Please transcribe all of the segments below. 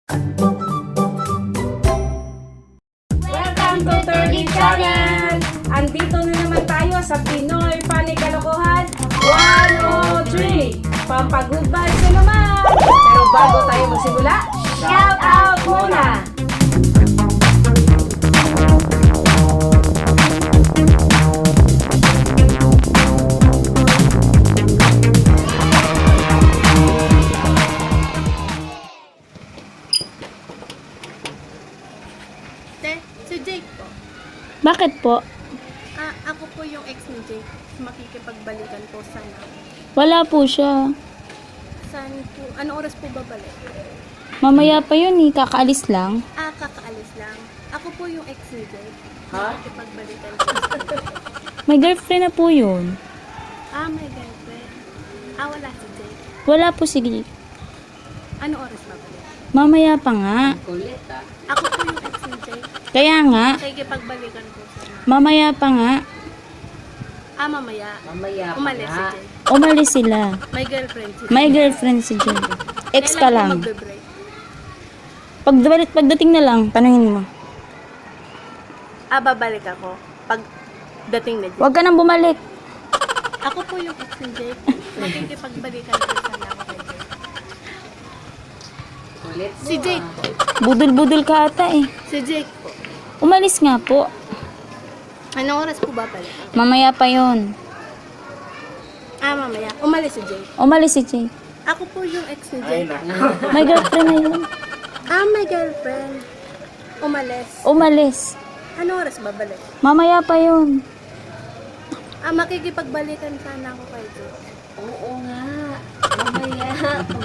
Welcome to 30 Channel! Andito na naman tayo sa Pinoy Funny Kalokohan 103! Pampagood vibes na naman! Pero bago tayo magsimula, shout out muna! Si Jake po. Bakit po? Ako po yung ex ni Jake. Makikipagbalikan po sana. Wala po siya. Saan po? Ano oras po babalik? Mamaya pa yun eh, kakaalis lang. Kakaalis lang. Ako po yung ex ni Jake. Makikipagbalikan po sana. May girlfriend na po yun. May girlfriend. Wala si Jake. Wala po si Jake. Ano oras babalik? Mamaya pa nga. Ako po yung ex ni Jake. Kaya nga, Makikipagbalikan po sana. mamaya pa nga. Mamaya. Umalis si Jake. Umalis sila. May girlfriend si Jake. May girlfriend si Jake. Ex ka Kailan po lang. magbe-break? Pagdating na lang, tanungin mo. Babalik ako. Pag dating na Jake. Huwag ka nang bumalik. Ako po yung ex ni Jake. Makikipagbalikan po sana ako kay Jake. Si Jake po. Budol-budol ka ata eh. Si Jake po. Umalis nga po. Anong oras po babalik? Mamaya pa yun. Mamaya. Umalis si Jake. Umalis si Jake. Ako po yung ex ni Jake. May girlfriend na yun. May girlfriend. Umalis. Umalis. Anong oras babalik? Mamaya pa yun. Makikipagbalikan sana ako kay Jake. Oo nga. Mamaya.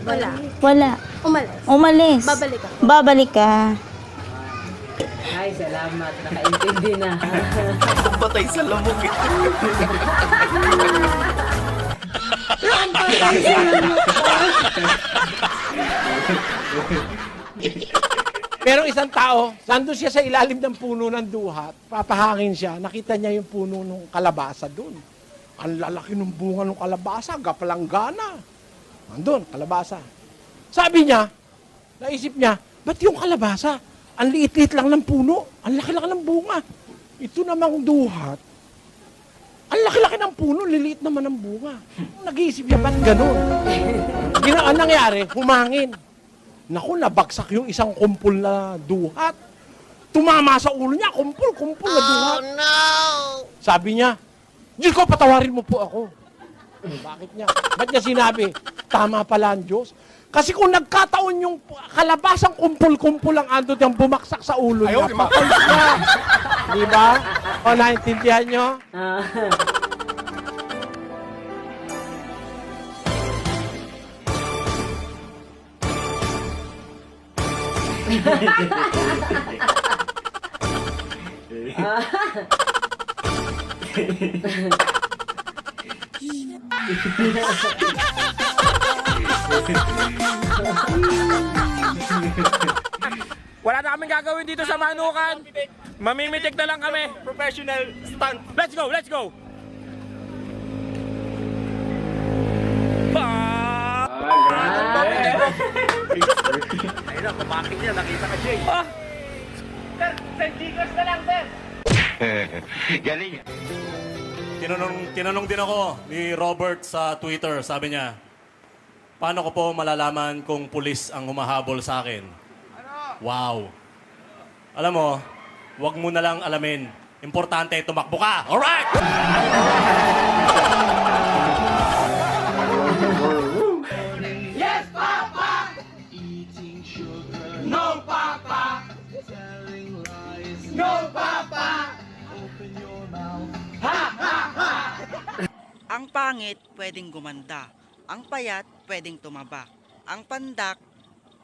Wala. Wala. Umalis. Umalis. Babalik ako. Babalik ka. Ay, salamat. Nakaintindi na. Patay sa lamok eh. Pero isang tao, nandun siya sa ilalim ng puno ng duhat, papahangin siya, nakita niya yung puno ng kalabasa doon. Ang lalaki ng bunga ng kalabasa, gapalanggana. Nandun, kalabasa. Sabi niya, naisip niya, ba't yung kalabasa? Ang liit-liit lang ng puno, ang laki-laki ng bunga. Ito namang duhat, ang laki-laki ng puno, liliit naman ng bunga. Nag-iisip niya, ba't ganun? Ang nangyari, humangin. Naku, nabagsak yung isang kumpul na duhat. Tumama sa ulo niya, kumpul na duhat. Oh, no! Sabi niya, Diyos ko, patawarin mo po ako. Bakit niya? Ba't niya sinabi, tama pala ang Diyos? Kasi kung nagkataon yung kalabasang kumpul-kumpul ang andod yung bumaksak sa ulo niya, pakul siya. Di ba? O, naintindihan niyo? Wala na kaming gagawin dito sa Manukan. Mamimitik na lang kami. Professional stunt. Let's go, let's go. Ayun na, kumakin niya. Nakita ka, Jay. Galing. Tinanong din ako ni Robert sa Twitter. Sabi niya, paano ko po malalaman kung pulis ang humahabol sa akin? Wow. Alam mo, wag mo na lang alamin. Importante, tumakbo ka. Alright! Yes, Papa! No, Papa! No, Papa! Ang pangit, pwedeng gumanda. Ang payat, pwedeng tumaba. Ang pandak,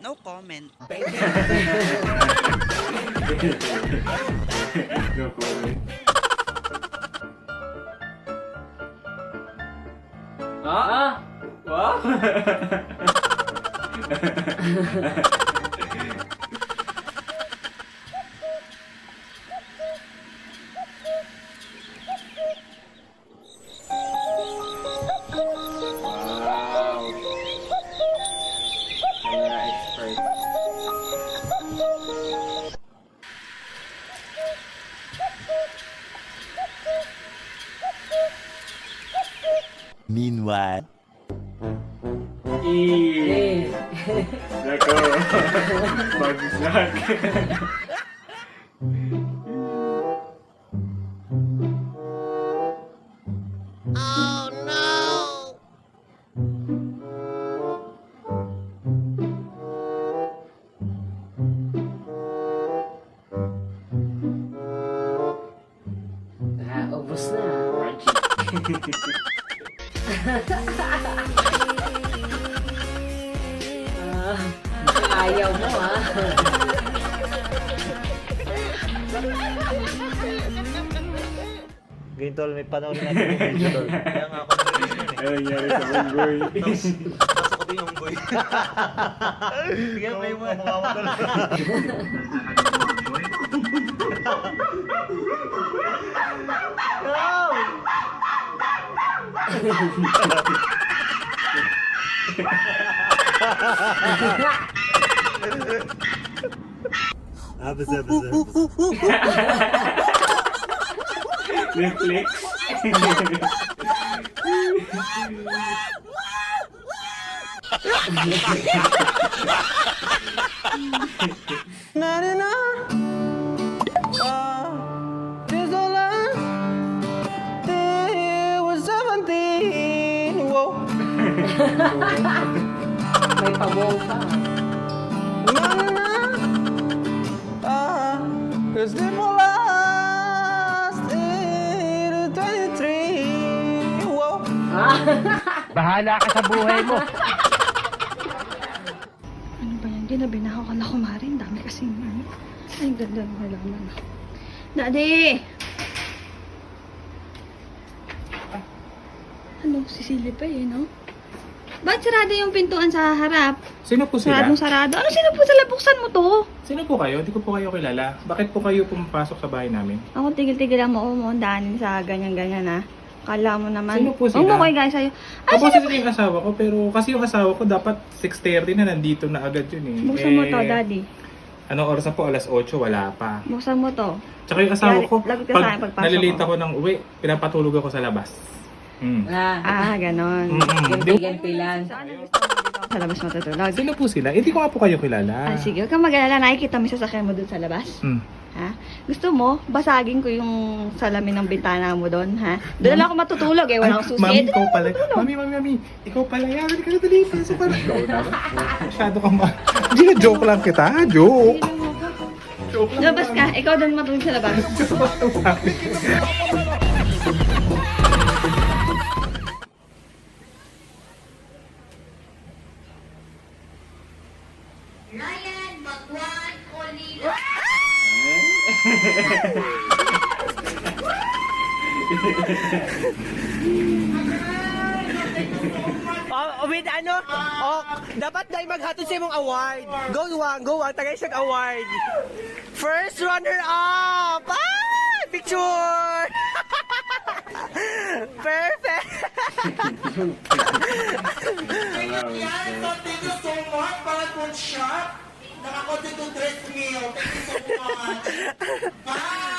no comment. Wow. Camera expert. Meanwhile. Eh. Nako. Bagus lang. Ubus na. Ayaw mo Ganyan tol, may panoorin natin yung video tol. Kaya nga ako nag-release yun eh. Ano nangyari sa unggoy? Pasok ko din yung boy. Sige, play mo. Mukha mo tol. Basta. Netflix? May pabaw pa. Cause they were lost in 23. Whoa. Bahala ka sa buhay mo. Ano ba yan? Ginabi na ako kala kumarin. Dami kasing ano. Ay, ganda ng halaman. Daddy! Ano? Sisili pa eh, no? Ba't sarado yung pintuan sa harap? Sino po sila? Saradong sarado. Ano sino po sila? Buksan mo to. Sino po kayo? Hindi ko po kayo kilala. Bakit po kayo pumapasok sa bahay namin? Ako tigil-tigil lang mo daanin sa ganyan-ganyan ha. Kala mo naman. Sino po sila? Huwag mo kayo guys sa'yo. Ay, Ako sila yung asawa ko, pero kasi yung asawa ko dapat 6:30 na nandito na agad yun eh. Buksan mo to, daddy. Anong oras na po? Alas 8, wala pa. Buksan mo to. Tsaka yung asawa ko, Lagot ka sa akin pag pagpasok nalilate ko. ako ng uwi, pinapatulog ako sa labas. Ganon. Ganti-ganti lang. So, ano gusto mo dito sa labas matutulog? Sino po sila? Hindi ko nga po kayo kilala. Sige, huwag kang mag-alala. Nakikita mo yung sasakyan mo dun sa labas. Ha? Gusto mo, basagin ko yung salamin ng bintana mo doon, ha? Doon lang ako matutulog eh. Wala akong susi. Mami, ikaw pala. Mami. Ikaw pala yan. Hindi ka na dali. Pasok ka na. Masyado ka Hindi na joke lang kita. Joke. Labas ka. Ikaw doon matulog sa labas. With ano? Dapat dahil maghatid sa imong award. Go one. Tagay siyang award. First runner-up! Picture! Perfect! Thank you so much para kung shop. Nakakonti to dress meal. Thank you so much. Bye!